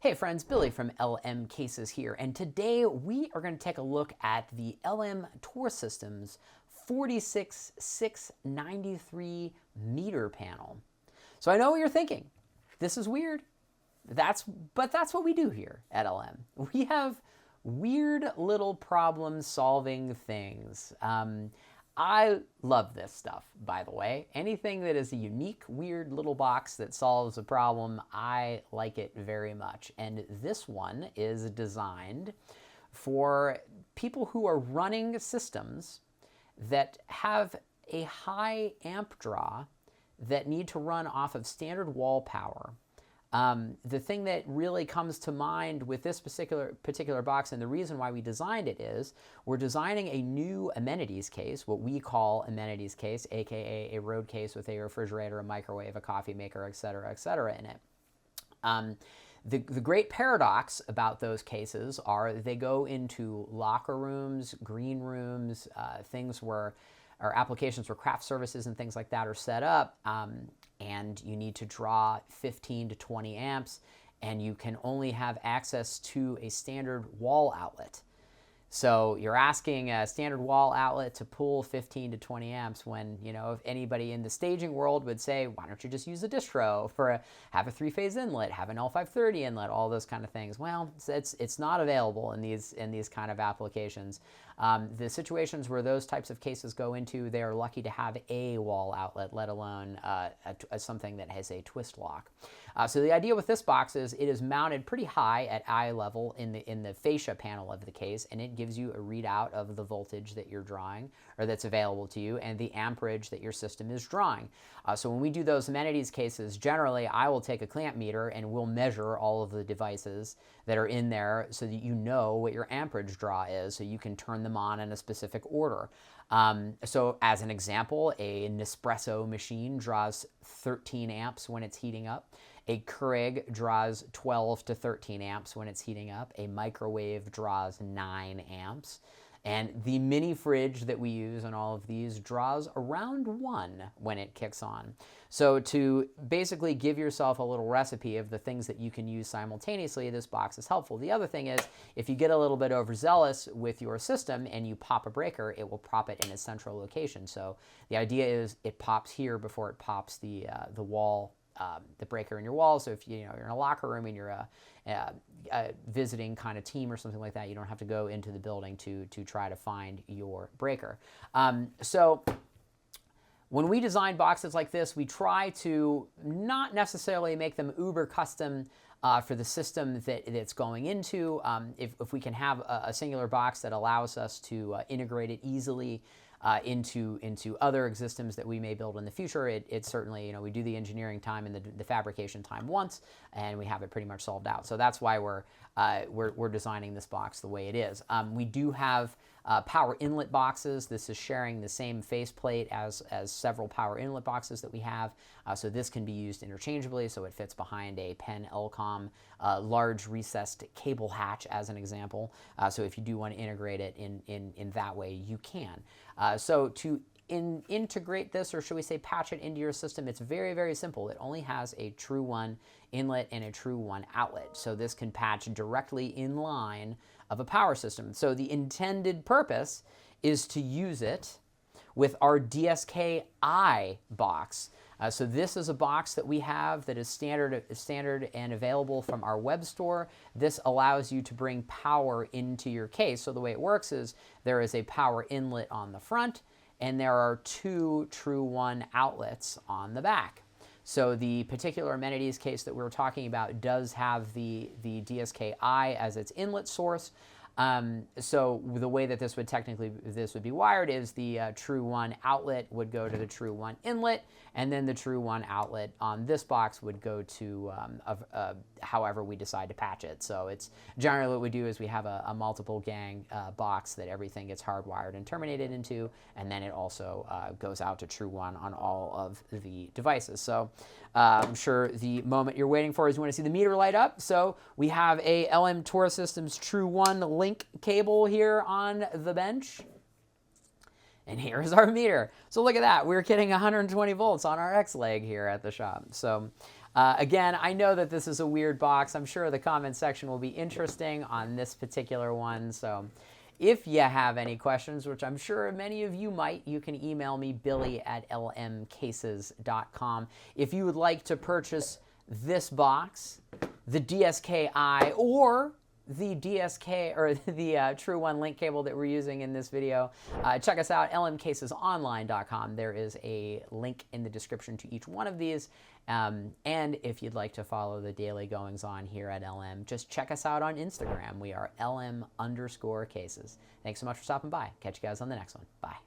Hey friends, Billy from LM Cases here, and today we are going to take a look at the LM Tour Systems 46693 meter panel. So I know what you're thinking. This is weird. But that's what we do here at LM. We have weird little problem solving things. I love this stuff, by the way. Anything that is a unique, weird little box that solves a problem, I like it very much. And this one is designed for people who are running systems that have a high amp draw that need to run off of standard wall power. The thing that really comes to mind with this particular box, and the reason why we designed it, is we're designing a new amenities case, what we call amenities case, aka a road case with a refrigerator, a microwave, a coffee maker, et cetera, in it. The great paradox about those cases are they go into locker rooms, green rooms, things where, or applications where craft services and things like that are set up, and you need to draw 15 to 20 amps, and you can only have access to a standard wall outlet. So you're asking a standard wall outlet to pull 15 to 20 amps when, you know, if anybody in the staging world would say, why don't you just use a distro have a three-phase inlet, have an L530 inlet, all those kind of things. Well, it's not available in these kind of applications. The situations where those types of cases go into, they are lucky to have a wall outlet, let alone something that has a twist lock. So the idea with this box is it is mounted pretty high at eye level in the fascia panel of the case, and it gives you a readout of the voltage that you're drawing, or that's available to you, and the amperage that your system is drawing. So when we do those amenities cases, generally I will take a clamp meter and we'll measure all of the devices that are in there so that you know what your amperage draw is, so you can turn them on in a specific order. So as an example, a Nespresso machine draws 13 amps when it's heating up. A Keurig draws 12 to 13 amps when it's heating up. A microwave draws 9 amps. And the mini fridge that we use on all of these draws around 1 when it kicks on. So to basically give yourself a little recipe of the things that you can use simultaneously, this box is helpful. The other thing is, if you get a little bit overzealous with your system and you pop a breaker, it will pop it in a central location. So the idea is it pops here before it pops the wall, the breaker in your wall. So if you're in a locker room and you're a visiting kind of team or something like that, you don't have to go into the building to try to find your breaker. So when we design boxes like this, we try to not necessarily make them uber custom for the system that it's going into. If we can have a singular box that allows us to integrate it easily into other systems that we may build in the future, it certainly, we do the engineering time and the fabrication time once, and we have it pretty much solved out. So that's why we're designing this box the way it is. We do have power inlet boxes. This is sharing the same faceplate as several power inlet boxes that we have. So this can be used interchangeably, so it fits behind a Penn Elcom large recessed cable hatch, as an example. So if you do want to integrate it in that way, you can. So to integrate this, or should we say patch it into your system, it's very, very simple. It only has a True1 inlet and a True1 outlet. So this can patch directly in line of a power system. So the intended purpose is to use it with our DSK-I box. So this is a box that we have that is standard and available from our web store. This allows you to bring power into your case. So the way it works is there is a power inlet on the front, and there are 2 True1 outlets on the back. So the particular amenities case that we're talking about does have the DSK-I as its inlet source. So the way that this would be wired is the True1 outlet would go to the True1 inlet, and then the True1 outlet on this box would go to however we decide to patch it. So it's generally what we do is we have a multiple gang box that everything gets hardwired and terminated into, and then it also goes out to True1 on all of the devices. So I'm sure the moment you're waiting for is you want to see the meter light up. So we have a LM Tour Systems True1 link cable here on the bench. And here's our meter. So look at that. We're getting 120 volts on our X leg here at the shop. So Again, I know that this is a weird box. I'm sure the comment section will be interesting on this particular one. So if you have any questions, which I'm sure many of you might, you can email me, billy@lmcases.com. If you would like to purchase this box, the DSK-I, or the DSK or the True1 link cable that we're using in this video, check us out, lmcasesonline.com. There is a link in the description to each one of these. And if you'd like to follow the daily goings on here at LM, just check us out on Instagram. We are LM_cases. Thanks so much for stopping by. Catch you guys on the next one. Bye.